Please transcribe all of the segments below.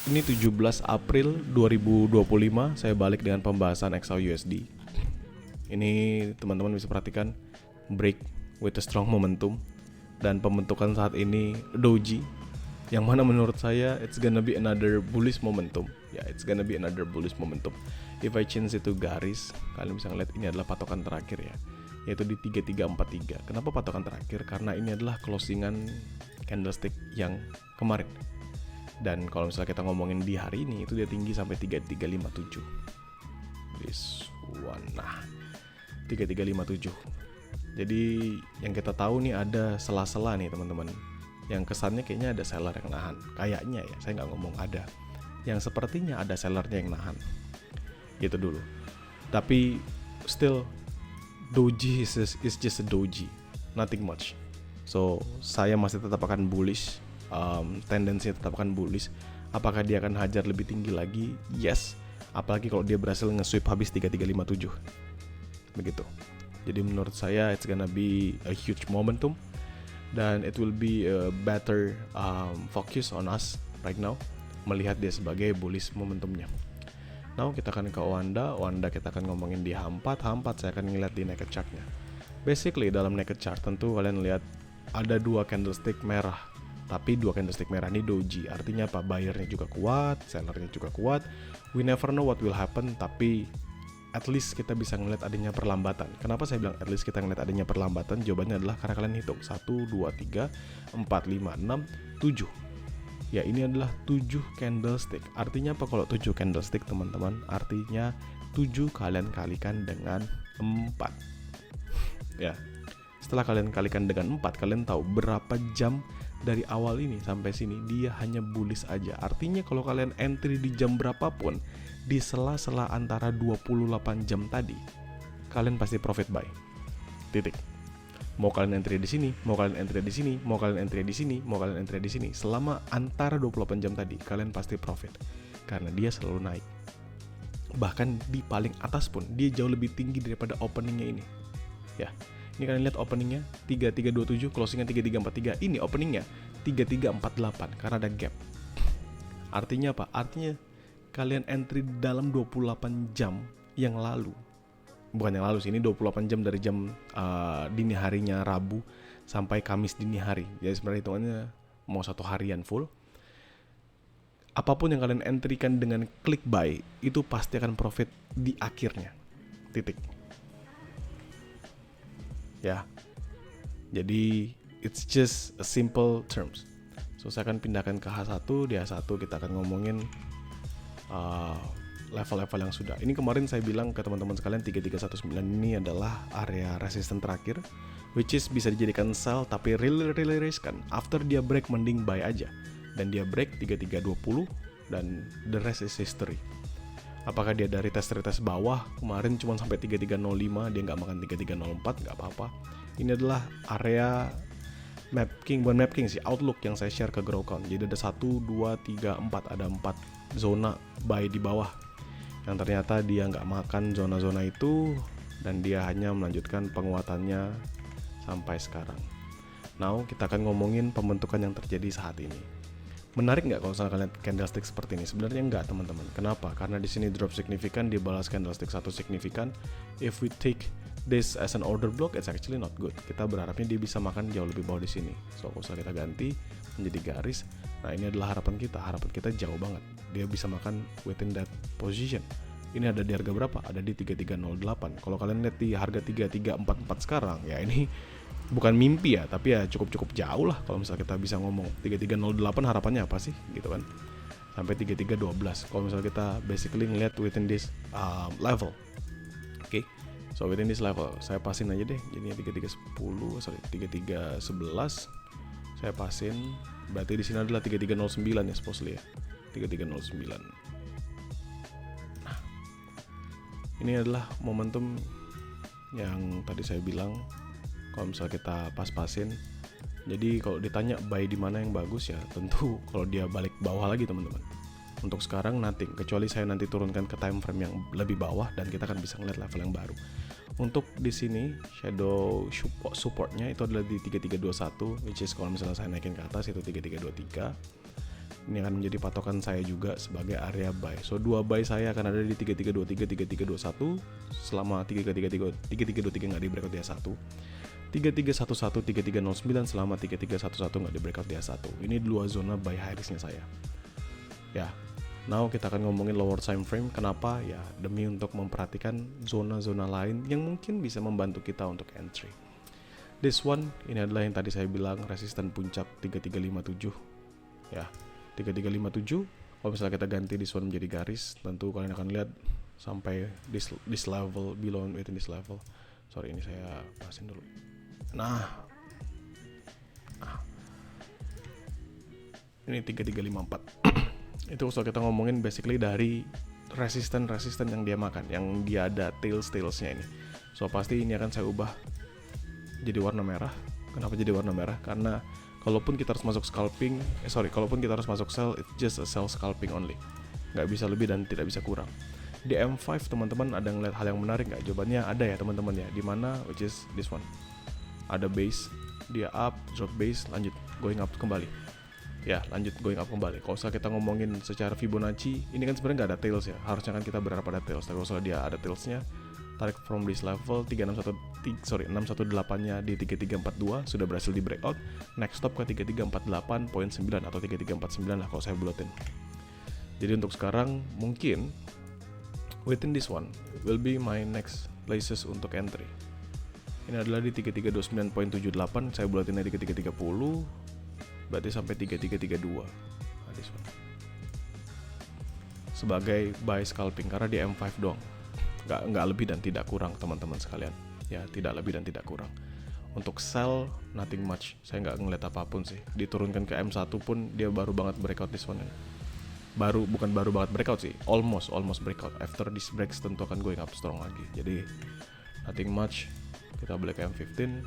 Ini 17 April 2025, saya balik dengan pembahasan XAUUSD. Ini teman-teman bisa perhatikan break with a strong momentum dan pembentukan saat ini doji, yang mana menurut saya it's gonna be another bullish momentum. It's gonna be another bullish momentum. If I change itu garis, kalian bisa ngeliat ini adalah patokan terakhir ya, yaitu di 3343. Kenapa patokan terakhir? Karena ini adalah closingan candlestick yang kemarin. Dan kalau misalnya kita ngomongin di hari ini, itu dia tinggi sampai 3357. This one. Nah, 3357. Jadi yang kita tahu nih ada sela-sela nih teman-teman. Yang kesannya kayaknya ada seller yang nahan. Kayaknya ya, saya nggak ngomong ada. Yang sepertinya ada sellernya yang nahan. Gitu dulu. Tapi still, doji is just a doji. Nothing much. So, saya masih tetap akan bullish. Tendensinya tetap akan bullish. Apakah dia akan hajar lebih tinggi lagi? Yes. Apalagi kalau dia berhasil nge-sweep habis 3357. Begitu. Jadi menurut saya it's gonna be a huge momentum, dan it will be a better focus on us right now, melihat dia sebagai bullish momentumnya. Now kita akan ke Wanda kita akan ngomongin di H4 saya akan ngeliat di naked chartnya. Basically dalam naked chart tentu kalian lihat ada dua candlestick merah. Tapi dua candlestick merah ini doji, artinya apa? Buyernya juga kuat, sellernya juga kuat. We never know what will happen, tapi at least kita bisa ngeliat adanya perlambatan. Kenapa saya bilang at least kita ngeliat adanya perlambatan? Jawabannya adalah karena kalian hitung 1, 2, 3, 4, 5, 6, 7. Ya, ini adalah 7 candlestick. Artinya apa kalau 7 candlestick teman-teman? Artinya 7 kalian kalikan dengan 4. Ya, setelah kalian kalikan dengan 4, kalian tahu berapa jam dari awal ini sampai sini dia hanya bullish aja. Artinya kalau kalian entry di jam berapapun, di sela-sela antara 28 jam tadi, kalian pasti profit buy. Titik. Mau kalian entry di sini, mau kalian entry di sini, mau kalian entry di sini, mau kalian entry di sini, selama antara 28 jam tadi, kalian pasti profit. Karena dia selalu naik. Bahkan di paling atas pun dia jauh lebih tinggi daripada openingnya ini. Ya. Ini kalian lihat openingnya 3327, closingnya 3343. Ini openingnya 3348 karena ada gap. Artinya apa? Artinya kalian entry dalam 28 jam yang lalu. Bukan yang lalu sih, ini 28 jam dari jam dini harinya Rabu sampai Kamis dini hari. Jadi sebenarnya hitungannya mau satu harian full. Apapun yang kalian entrykan dengan klik buy, itu pasti akan profit di akhirnya. Titik. Ya, jadi it's just a simple terms. So saya akan pindahkan ke H1. Di H1 kita akan ngomongin level-level yang sudah. Ini kemarin saya bilang ke teman-teman sekalian 3319 ini adalah area resisten terakhir, which is bisa dijadikan sell tapi really riskan. After dia break mending buy aja. Dan dia break 3320 dan the rest is history. Apakah dia dari tes bawah kemarin cuma sampai 3305, dia nggak makan 3304, nggak apa-apa. Ini adalah area mapping, bukan mapping sih, outlook yang saya share ke Growcount. Jadi ada 1, 2, 3, 4, ada 4 zona buy di bawah. Yang ternyata dia nggak makan zona-zona itu, dan dia hanya melanjutkan penguatannya sampai sekarang. Now kita akan ngomongin pembentukan yang terjadi saat ini. Menarik nggak kalau misalnya kalian candlestick seperti ini? Sebenarnya nggak teman-teman. Kenapa? Karena di sini drop signifikan, dia balas candlestick 1 signifikan. If we take this as an order block, it's actually not good. Kita berharapnya dia bisa makan jauh lebih bawah di sini. So kalau misalnya kita ganti menjadi garis, nah ini adalah harapan kita. Harapan kita jauh banget. Dia bisa makan within that position. Ini ada di harga berapa? Ada di 3308. Kalau kalian lihat di harga 3344 sekarang, ya ini bukan mimpi ya, tapi ya cukup jauh lah kalau misalnya kita bisa ngomong 3308 harapannya apa sih gitu kan, sampai 3312 kalau misalnya kita basically ngeliat within this level. Oke. So within this level saya pasin aja deh, jadinya 3311 saya pasin, berarti di sini adalah 3309 ya supposedly ya, 3309. Nah, ini adalah momentum yang tadi saya bilang. Kalau misalnya kita pas-pasin, jadi kalau ditanya buy di mana yang bagus ya tentu kalau dia balik bawah lagi teman-teman. Untuk sekarang nothing, kecuali saya nanti turunkan ke time frame yang lebih bawah dan kita akan bisa ngeliat level yang baru. Untuk di sini shadow supportnya itu adalah di 3321, which is kalau misalnya saya naikin ke atas itu 3323. Ini akan menjadi patokan saya juga sebagai area buy. So 2 buy saya akan ada di 3323, 3321 selama 3323 nggak di breakout dia 1. 3311, 3309 selama 3311 nggak di breakout dia 1. Ini 2 zona buy high risk-nya saya. Ya. Now kita akan ngomongin lower time frame. Kenapa? Ya demi untuk memperhatikan zona-zona lain yang mungkin bisa membantu kita untuk entry. This one, ini adalah yang tadi saya bilang resisten puncak 3357. Ya, 3357. Kalau misalnya kita ganti this one menjadi garis, tentu kalian akan lihat sampai this level, below within this level. Sorry, ini saya pasin dulu. Ini 3354. Itu kalau kita ngomongin basically dari resisten yang dia makan, yang dia ada tailsnya ini. So pasti ini akan saya ubah jadi warna merah. Kenapa jadi warna merah? Karena kalaupun kita harus masuk scalping, kalaupun kita harus masuk sell, it's just a sell scalping only. Nggak bisa lebih dan tidak bisa kurang. Di M5 teman-teman ada ngeliat hal yang menarik nggak? Jawabannya ada ya teman-teman ya. Di mana? Which is this one. Ada base, dia up, drop base, lanjut going up kembali. Ya, lanjut going up kembali. Kalau misalnya kita ngomongin secara Fibonacci, ini kan sebenarnya nggak ada tails ya. Harusnya kan kita berharap ada tails. Tapi kalau misalnya dia ada tailsnya, tarik from this level 618-nya di 3342 sudah berhasil di breakout. Next stop ke 3348.9 atau 3349 lah kalau saya buletin. Jadi untuk sekarang mungkin within this one will be my next places untuk entry. Ini adalah di 3329.78, saya buletin di 3330, berarti sampai 3332. Nah, this one. Sebagai buy scalping karena di M5 doang. Nggak lebih dan tidak kurang teman-teman sekalian. Ya, tidak lebih dan tidak kurang. Untuk sell, nothing much. Saya nggak ngeliat apapun sih. Diturunkan ke M1 pun dia baru banget breakout this one. Bukan baru banget breakout sih. Almost breakout. After this breaks tentu akan going up strong lagi. Jadi nothing much. Kita balik ke M15.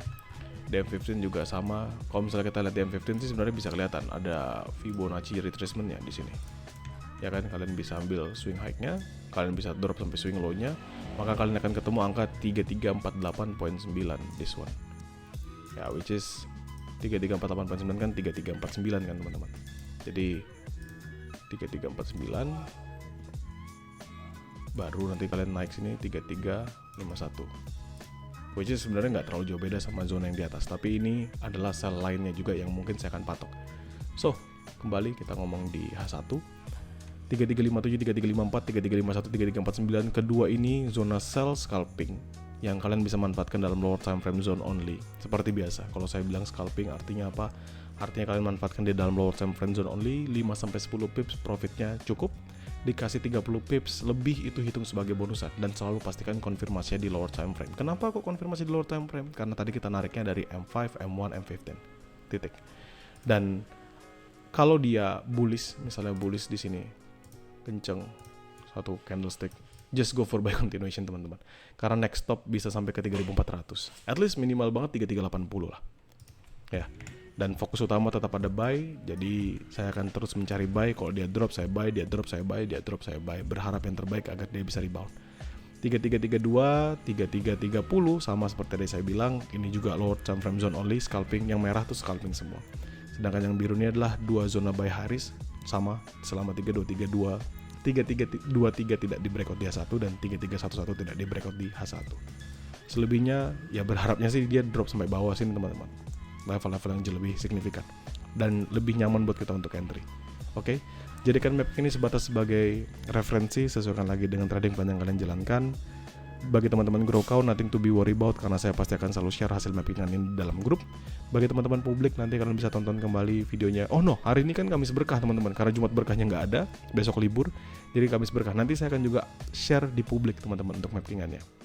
Di M15 juga sama. Kalau misalnya kita lihat di M15 sih sebenarnya bisa kelihatan ada Fibonacci retracement-nya di sini. Ya kan, kalian bisa ambil swing high-nya, kalian bisa drop sampai swing low-nya, maka kalian akan ketemu angka 3348.9 this one. Ya, which is 3348.9 kan 3349 kan teman-teman. Jadi 3349 baru nanti kalian naik sini 3351. Which is sebenarnya nggak terlalu jauh beda sama zona yang di atas, tapi ini adalah sell lainnya juga yang mungkin saya akan patok. So, kembali kita ngomong di H1. 3357, 3354, 3351, 3349. Kedua ini zona sell scalping yang kalian bisa manfaatkan dalam lower time frame zone only. Seperti biasa, kalau saya bilang scalping artinya apa? Artinya kalian manfaatkan di dalam lower time frame zone only, 5-10 pips profitnya cukup. Dikasih 30 pips lebih itu hitung sebagai bonusan, dan selalu pastikan konfirmasinya di lower time frame. Kenapa kok konfirmasi di lower time frame? Karena tadi kita nariknya dari M5, M1, M15. Titik. Dan kalau dia bullish, misalnya bullish di sini kenceng satu candlestick, just go for buy continuation teman-teman, karena next stop bisa sampai ke 3400, at least minimal banget 3380 lah ya. Dan fokus utama tetap ada buy, jadi saya akan terus mencari buy. Kalau dia drop saya buy, dia drop saya buy, dia drop saya buy, berharap yang terbaik agar dia bisa rebound. 3332, 3330 sama seperti tadi saya bilang, ini juga lower time frame zone only, scalping. Yang merah tuh scalping semua, sedangkan yang biru ini adalah dua zona buy haris sama selama 3232, 3323 tidak di breakout di H1 dan 3311 tidak di breakout di H1. Selebihnya ya berharapnya sih dia drop sampai bawah sini teman-teman, level-level yang lebih signifikan dan lebih nyaman buat kita untuk entry. Oke, jadikan map ini sebatas sebagai referensi, sesuaikan lagi dengan trading plan yang kalian jalankan. Bagi teman-teman grow cow, nothing to be worry about, karena saya pasti akan selalu share hasil mappingan ini dalam grup. Bagi teman-teman publik, nanti kalian bisa tonton kembali videonya. Oh no, hari ini kan Kamis berkah teman-teman, karena Jumat berkahnya nggak ada, besok libur, jadi Kamis berkah. Nanti saya akan juga share di publik teman-teman untuk mappingannya.